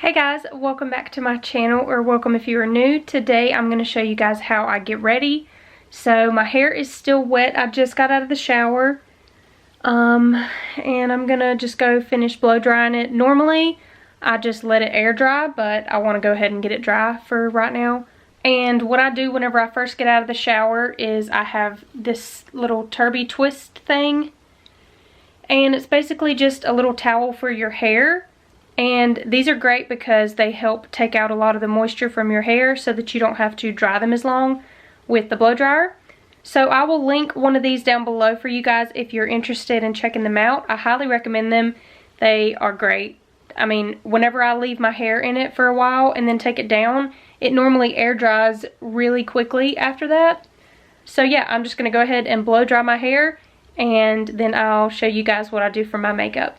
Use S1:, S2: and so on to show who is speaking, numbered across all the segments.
S1: Hey guys, welcome back to my channel, or welcome if you are new. Today I'm going to show you guys how I get ready. So my hair is still wet. I just got out of the shower. And I'm going to just go finish blow drying it. Normally I just let it air dry, but I want to go ahead and get it dry for right now. And what I do whenever I first get out of the shower is I have this little turby twist thing. And it's basically just a little towel for your hair. And these are great because they help take out a lot of the moisture from your hair so that you don't have to dry them as long with the blow dryer. So I will link one of these down below for you guys if you're interested in checking them out. I highly recommend them. They are great. I mean, whenever I leave my hair in it for a while and then take it down, it normally air dries really quickly after that. So yeah, I'm just going to go ahead and blow dry my hair, and then I'll show you guys what I do for my makeup.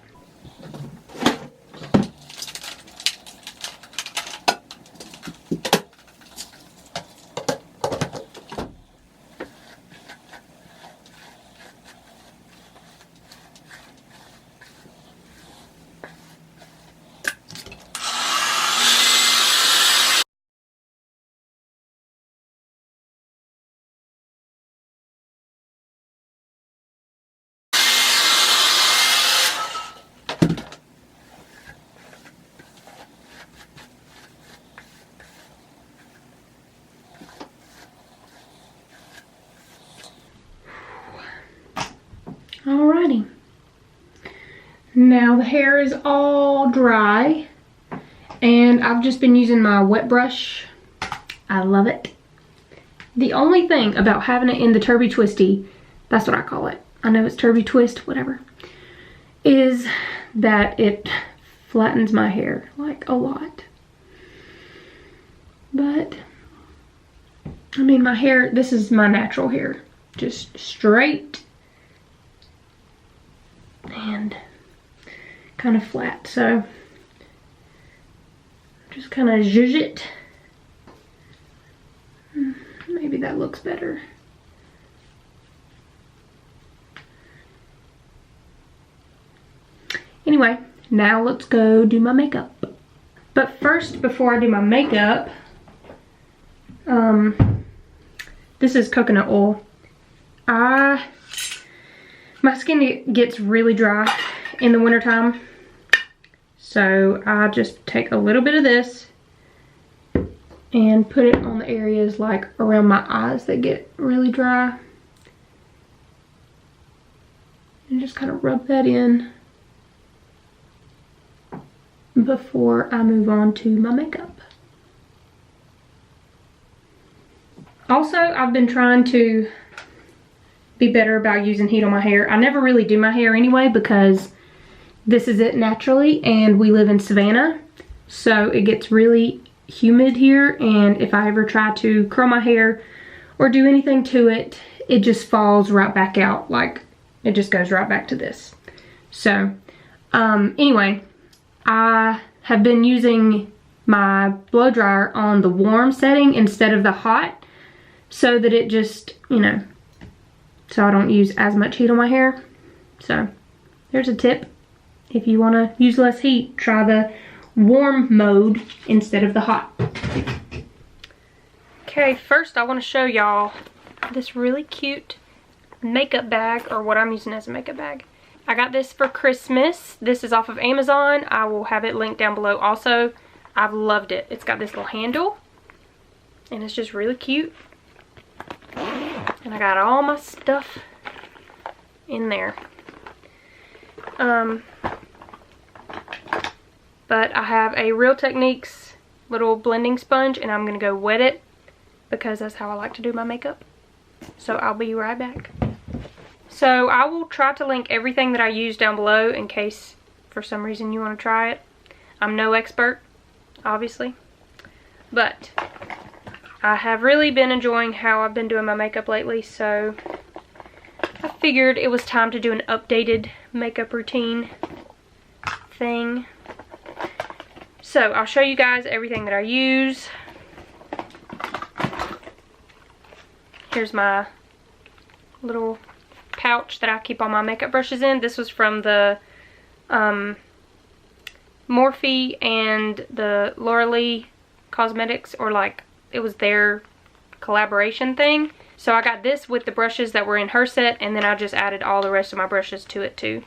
S1: Alrighty, now the hair is all dry and I've just been using my wet brush. I love it. The only thing about having it in the turby twisty, that's what I call it, I know it's turby twist, whatever, is that it flattens my hair like a lot. But I mean, my hair, this is my natural hair, just straight and kind of flat, so just kind of zhuzh it. Maybe that looks better. Anyway, now let's go do my makeup. But first, before I do my makeup, this is coconut oil. My skin gets really dry in the wintertime, so I just take a little bit of this and put it on the areas like around my eyes that get really dry, and just kind of rub that in before I move on to my makeup. Also, I've been trying to be better about using heat on my hair. I never really do my hair anyway because this is it naturally, and we live in Savannah, so it gets really humid here, and if I ever try to curl my hair or do anything to it, it just falls right back out, like it just goes right back to this. So anyway, I have been using my blow dryer on the warm setting instead of the hot, so that it just, you know, so I don't use as much heat on my hair. So there's a tip. If you want to use less heat, try the warm mode instead of the hot. Okay, first I want to show y'all this really cute makeup bag, or what I'm using as a makeup bag. I got this for Christmas. This is off of Amazon. I will have it linked down below also. I've loved it. It's got this little handle, and it's just really cute. And I got all my stuff in there. But I have a Real Techniques little blending sponge, and I'm going to go wet it because that's how I like to do my makeup. So I'll be right back. So I will try to link everything that I use down below in case for some reason you want to try it. I'm no expert, obviously, but I have really been enjoying how I've been doing my makeup lately, so I figured it was time to do an updated makeup routine thing. So I'll show you guys everything that I use. Here's my little pouch that I keep all my makeup brushes in. This was from the Morphe and the Laura Lee Cosmetics, or like it was their collaboration thing. So I got this with the brushes that were in her set, and then I just added all the rest of my brushes to it too.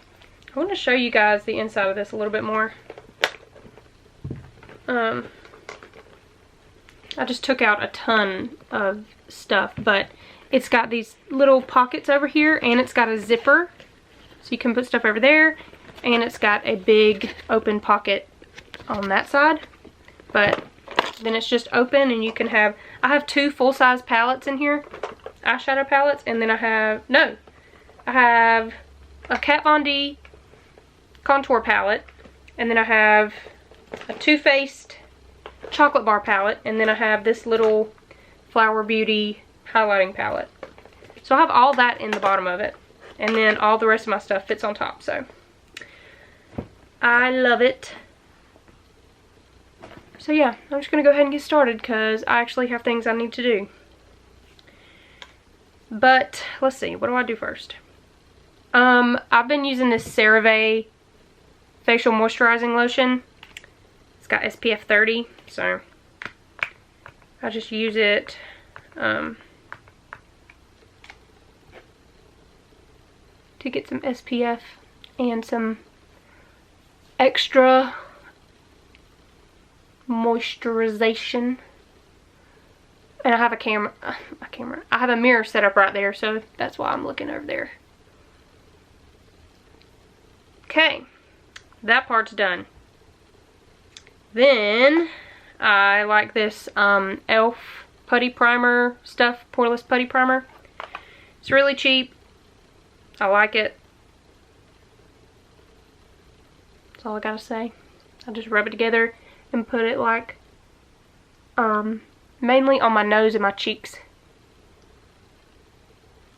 S1: I want to show you guys the inside of this a little bit more. I just took out a ton of stuff, but it's got these little pockets over here, and it's got a zipper, so you can put stuff over there, and it's got a big open pocket on that side. But then it's just open, and you can have, I have 2 full-size palettes in here, eyeshadow palettes, and then I have a Kat Von D contour palette, and then I have a Too Faced chocolate bar palette, and then I have this little Flower Beauty highlighting palette. So I have all that in the bottom of it, and then all the rest of my stuff fits on top, so I love it. So yeah, I'm just gonna go ahead and get started because I actually have things I need to do. But let's see, what do I do first? I've been using this CeraVe facial moisturizing lotion. It's got SPF 30, so I just use it to get some SPF and some extra moisturization. And I have I have a mirror set up right there, so that's why I'm looking over there. Okay, that part's done. Then I like this e.l.f. putty primer stuff, poreless putty primer. It's really cheap. I like it. That's all I gotta say. I just rub it together and put it like mainly on my nose and my cheeks.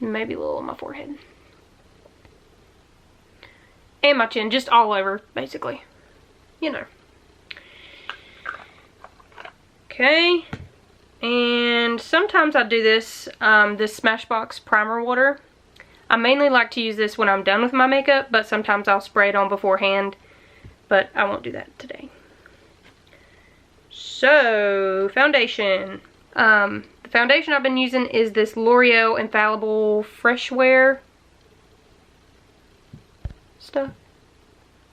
S1: Maybe a little on my forehead. And my chin, just all over, basically. You know. Okay. And sometimes I do this, this Smashbox primer water. I mainly like to use this when I'm done with my makeup, but sometimes I'll spray it on beforehand. But I won't do that today. So, foundation. The foundation I've been using is this L'Oreal Infallible Fresh Wear stuff.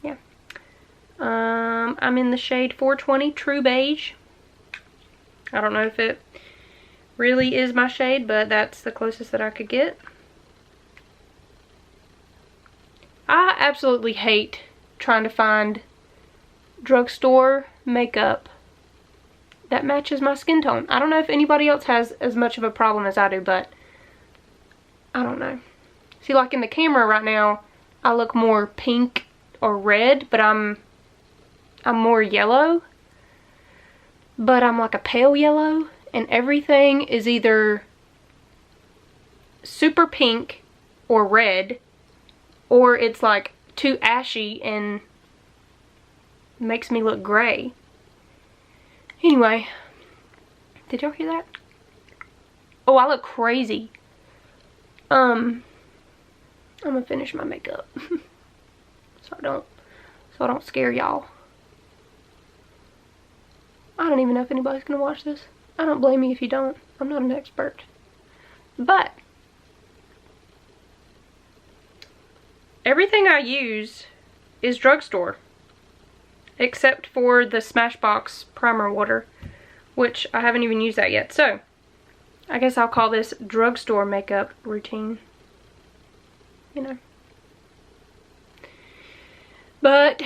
S1: Yeah. I'm in the shade 420 True Beige. I don't know if it really is my shade, but that's the closest that I could get. I absolutely hate trying to find drugstore makeup that matches my skin tone. I don't know if anybody else has as much of a problem as I do, but I don't know. See, like in the camera right now, I look more pink or red, but I'm more yellow. But I'm like a pale yellow, and everything is either super pink or red, or it's like too ashy and makes me look gray. Anyway, did y'all hear that? Oh, I look crazy. I'm gonna finish my makeup so I don't scare y'all. I don't even know if anybody's gonna watch this. I don't blame you if you don't. I'm not an expert. But everything I use is drugstore, except for the Smashbox primer water, which I haven't even used that yet. So I guess I'll call this drugstore makeup routine. You know. But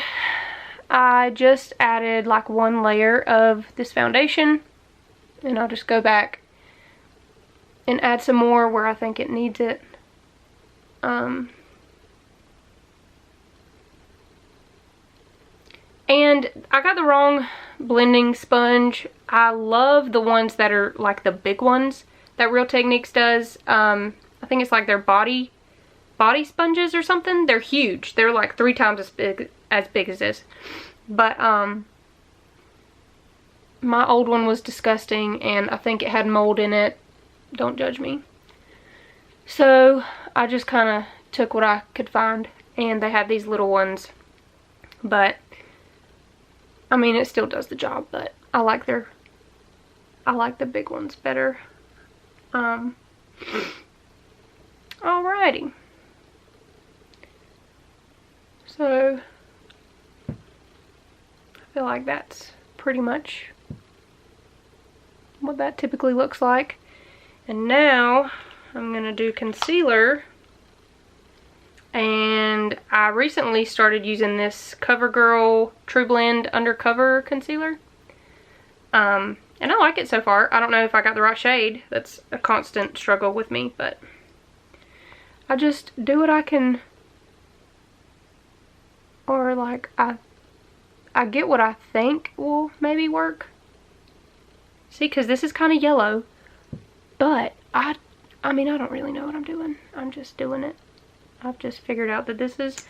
S1: I just added like 1 layer of this foundation, and I'll just go back and add some more where I think it needs it. And I got the wrong blending sponge. I love the ones that are like the big ones that Real Techniques does. I think it's like their body sponges or something. They're huge. They're like 3 times as big as this. But my old one was disgusting, and I think it had mold in it. Don't judge me. So I just kind of took what I could find, and they had these little ones. But I mean, it still does the job, but I like the big ones better. Alrighty. So I feel like that's pretty much what that typically looks like. And now I'm gonna do concealer. And I recently started using this CoverGirl True Blend Undercover Concealer. And I like it so far. I don't know if I got the right shade. That's a constant struggle with me, but I just do what I can, or like I get what I think will maybe work. See, because this is kind of yellow, but I mean, I don't really know what I'm doing. I'm just doing it. I've just figured out that this is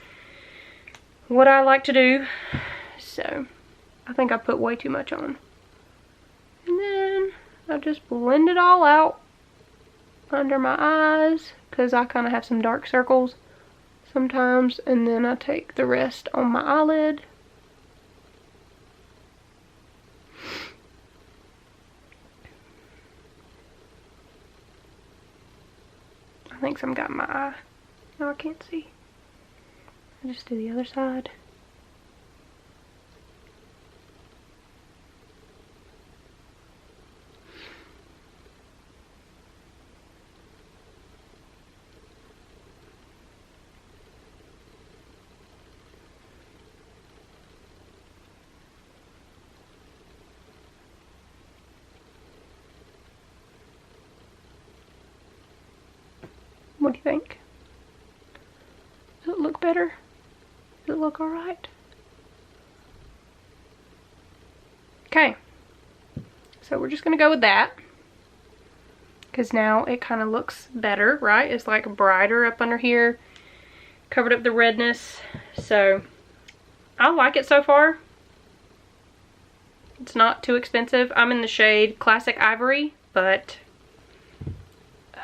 S1: what I like to do. So I think I put way too much on. And then I just blend it all out under my eyes, because I kind of have some dark circles sometimes. And then I take the rest on my eyelid. I think some got in my eye. No, I can't see. I just do the other side. What do you think? Does it look better? Does it look alright? Okay. So we're just going to go with that. Because now it kind of looks better, right? It's like brighter up under here. Covered up the redness. So I like it so far. It's not too expensive. I'm in the shade Classic Ivory, but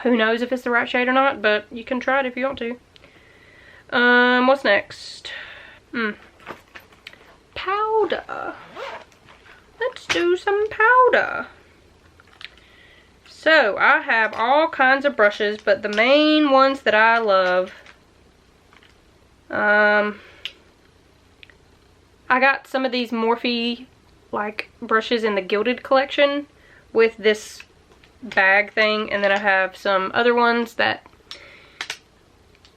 S1: who knows if it's the right shade or not, but you can try it if you want to. What's next? Powder. Let's do some powder. So I have all kinds of brushes, but the main ones that I love, I got some of these Morphe like brushes in the Gilded collection with this bag thing, and then I have some other ones that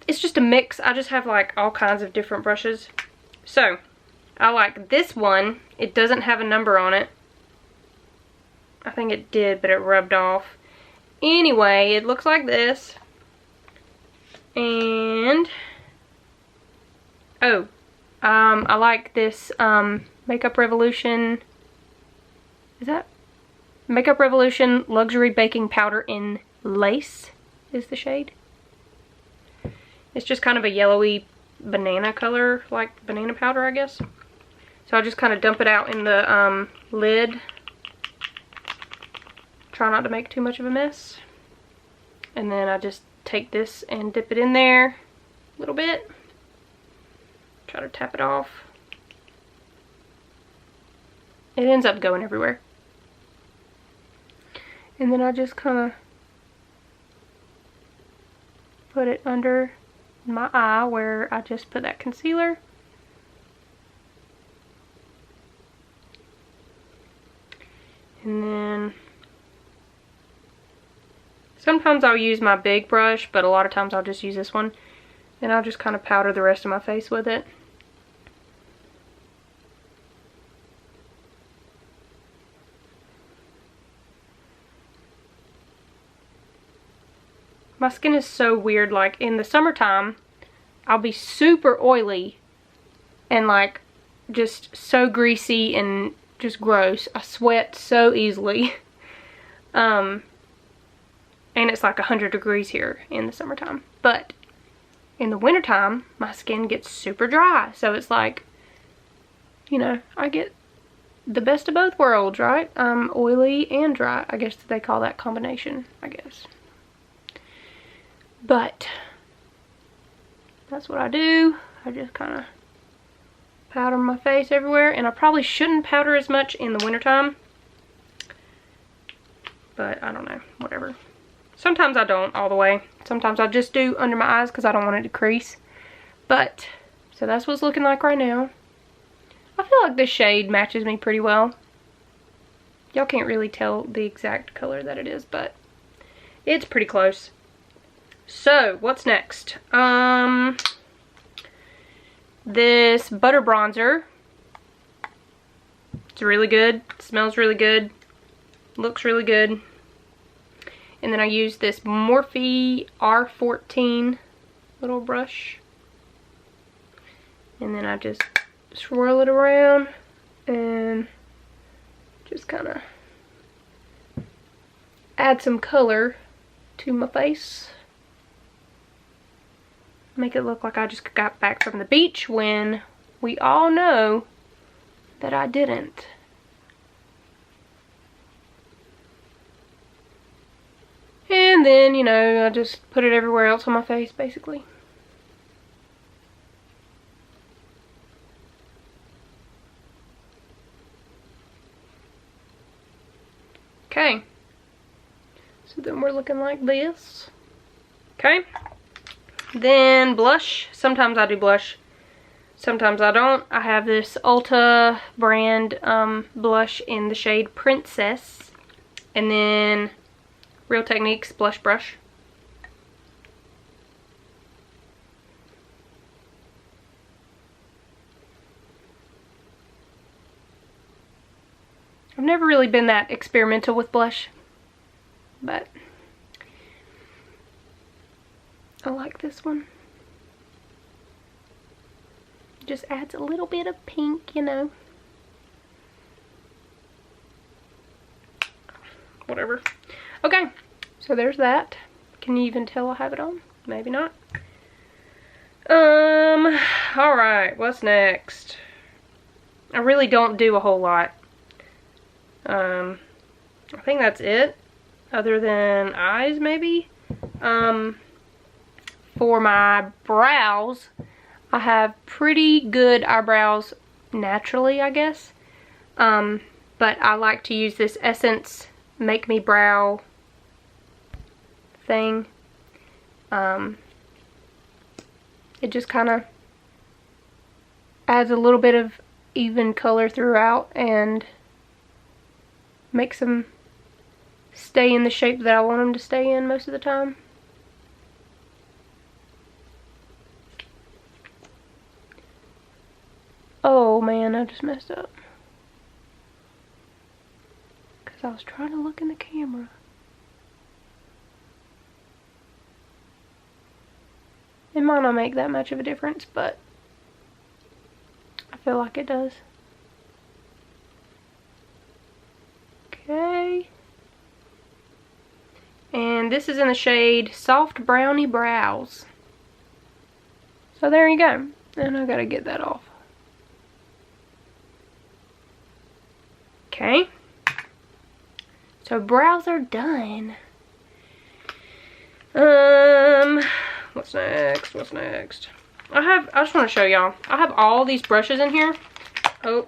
S1: it's just a mix. I just have like all kinds of different brushes. So I like this one. It doesn't have a number on it. I think it did, but it rubbed off. Anyway, it looks like this. And I like this Makeup Revolution. Is that Makeup Revolution Luxury Baking Powder in Lace is the shade. It's just kind of a yellowy banana color, like banana powder, I guess. So I just kind of dump it out in the lid. Try not to make too much of a mess. And then I just take this and dip it in there a little bit. Try to tap it off. It ends up going everywhere. And then I just kind of put it under my eye where I just put that concealer. And then sometimes I'll use my big brush, but a lot of times I'll just use this one. And I'll just kind of powder the rest of my face with it. My skin is so weird. Like in the summertime, I'll be super oily and like just so greasy and just gross. I sweat so easily. And it's like 100 degrees here in the summertime. But in the wintertime, my skin gets super dry. So it's like, you know, I get the best of both worlds, right? I'm oily and dry. I guess they call that combination, I guess. But that's what I do. I just kind of powder my face everywhere. And I probably shouldn't powder as much in the wintertime. But I don't know, whatever. Sometimes I don't all the way. Sometimes I just do under my eyes because I don't want it to crease. But, so that's what it's looking like right now. I feel like this shade matches me pretty well. Y'all can't really tell the exact color that it is, but it's pretty close. So, what's next? This butter bronzer. It's really good. Smells really good. Looks really good. And then I use this Morphe R14 little brush. And then I just swirl it around and just kind of add some color to my face. Make it look like I just got back from the beach when we all know that I didn't. And then, you know, I just put it everywhere else on my face, basically. Okay. So then we're looking like this. Okay. Then blush. Sometimes I do blush. Sometimes I don't. I have this Ulta brand blush in the shade Princess. And then Real Techniques blush brush. I've never really been that experimental with blush, but I like this one. It just adds a little bit of pink, you know. Whatever. Okay, so there's that. Can you even tell I have it on? Maybe not. Alright, what's next? I really don't do a whole lot. I think that's it. Other than eyes, maybe. For my brows, I have pretty good eyebrows naturally, I guess. But I like to use this Essence Make Me Brow thing. It just kind of adds a little bit of even color throughout and makes them stay in the shape that I want them to stay in most of the time. Oh man, I just messed up. Because I was trying to look in the camera. It might not make that much of a difference, but I feel like it does. Okay. And this is in the shade Soft Brownie Brows. So there you go. And I gotta get that off. Okay. So brows are done. What's next? What's next? I just want to show y'all. I have all these brushes in here. Oh.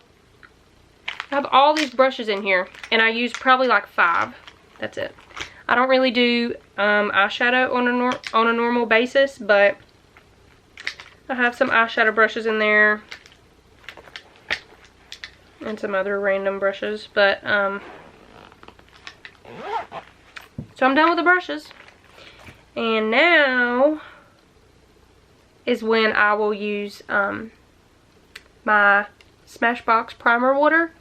S1: I have all these brushes in here. And I use probably like 5. That's it. I don't really do eyeshadow on a normal basis, but I have some eyeshadow brushes in there. And some other random brushes. But, so I'm done with the brushes. And now is when I will use my Smashbox primer water.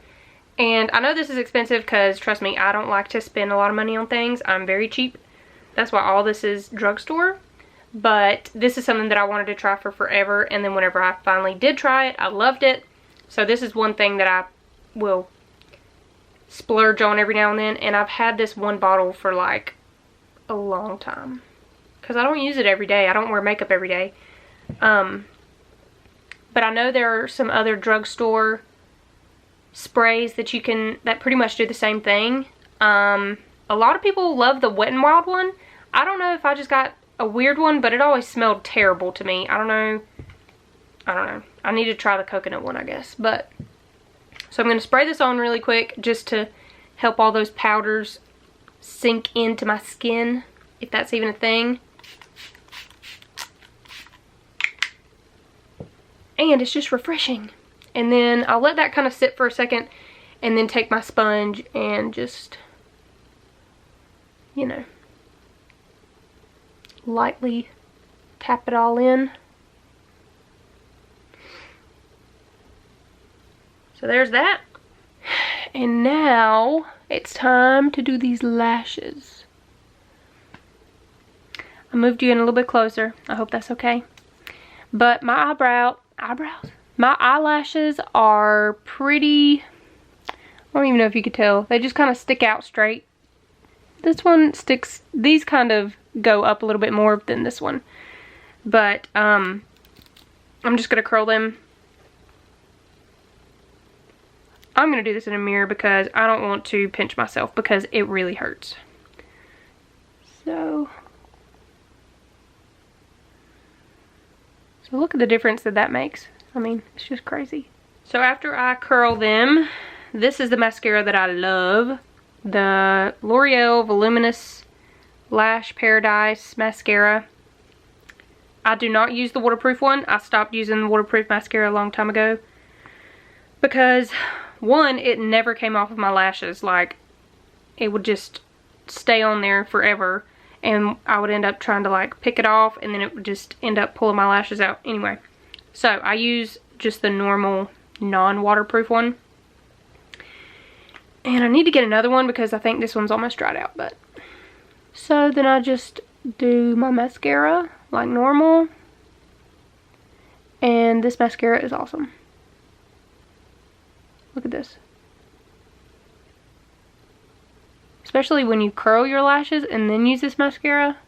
S1: And I know this is expensive because, trust me, I don't like to spend a lot of money on things. I'm very cheap. That's why all this is drugstore. But this is something that I wanted to try for forever. And then whenever I finally did try it, I loved it. So this is one thing that I will splurge on every now and then. And I've had this one bottle for like a long time. Because I don't use it every day. I don't wear makeup every day. But I know there are some other drugstore sprays that that pretty much do the same thing. A lot of people love the Wet n Wild one. I don't know if I just got a weird one, but it always smelled terrible to me. I don't know. I need to try the coconut one, I guess. But so I'm going to spray this on really quick just to help all those powders sink into my skin, if that's even a thing. And it's just refreshing. And then I'll let that kind of sit for a second and then take my sponge and just, you know, lightly tap it all in. So there's that. And now it's time to do these lashes. I moved you in a little bit closer. I hope that's okay. But my my eyelashes are pretty, I don't even know if you could tell. They just kind of stick out straight. This one sticks, these kind of go up a little bit more than this one. But I'm just going to curl them. I'm going to do this in a mirror because I don't want to pinch myself because it really hurts. So look at the difference that makes. I mean, it's just crazy. So after I curl them, this is the mascara that I love. The L'Oreal Voluminous Lash Paradise Mascara. I do not use the waterproof one. I stopped using the waterproof mascara a long time ago. Because, one, it never came off of my lashes. Like, it would just stay on there forever. And I would end up trying to like pick it off, and then it would just end up pulling my lashes out. Anyway, so I use just the normal non-waterproof one. And I need to get another one because I think this one's almost dried out. But so then I just do my mascara like normal. And this mascara is awesome. Look at this. Especially when you curl your lashes and then use this mascara.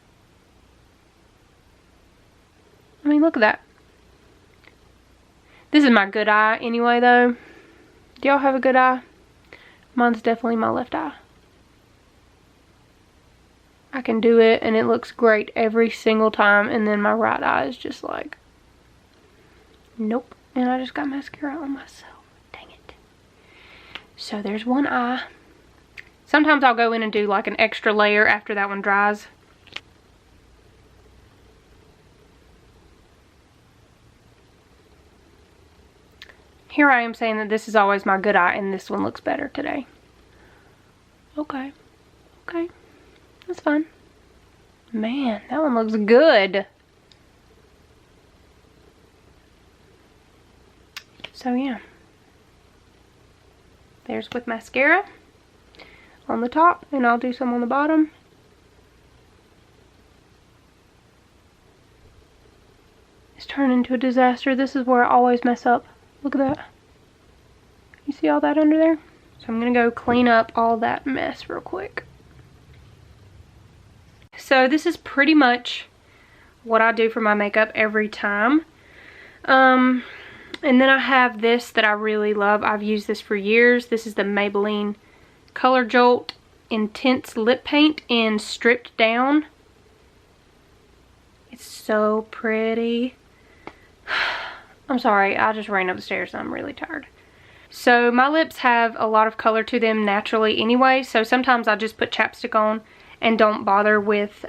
S1: I mean, look at that. This is my good eye anyway, though. Do y'all have a good eye? Mine's definitely my left eye. I can do it and it looks great every single time. And then my right eye is just like, nope. And I just got mascara on myself. Dang it. So there's one eye. Sometimes I'll go in and do like an extra layer after that one dries. Here I am saying that this is always my good eye and this one looks better today. Okay. Okay. That's fine. Man, that one looks good. So yeah. There's with mascara on the top, and I'll do some on the bottom. It's turned into a disaster. This is where I always mess up. Look at that. You see all that under there? So I'm gonna go clean up all that mess real quick. So this is pretty much what I do for my makeup every time. And then I have this that I really love. I've used this for years. This is the Maybelline Color Jolt Intense Lip Paint in Stripped Down. It's so pretty. I'm sorry, I just ran upstairs and I'm really tired. So my lips have a lot of color to them naturally anyway, so sometimes I just put chapstick on and don't bother with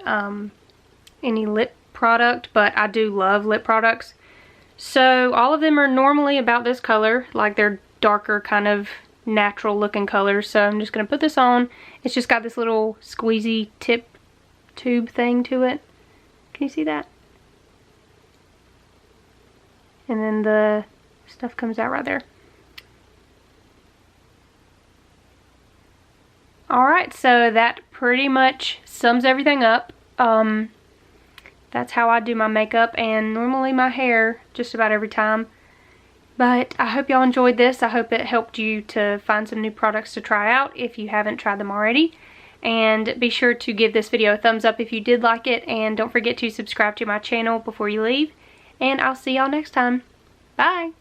S1: any lip product, but I do love lip products. So all of them are normally about this color, like they're darker kind of natural looking colors. So I'm just going to put this on. It's just got this little squeezy tip tube thing to it. Can you see that? And then the stuff comes out right there. Alright, so that pretty much sums everything up. That's how I do my makeup and normally my hair just about every time. But I hope y'all enjoyed this. I hope it helped you to find some new products to try out if you haven't tried them already. And be sure to give this video a thumbs up if you did like it. And don't forget to subscribe to my channel before you leave. And I'll see y'all next time. Bye!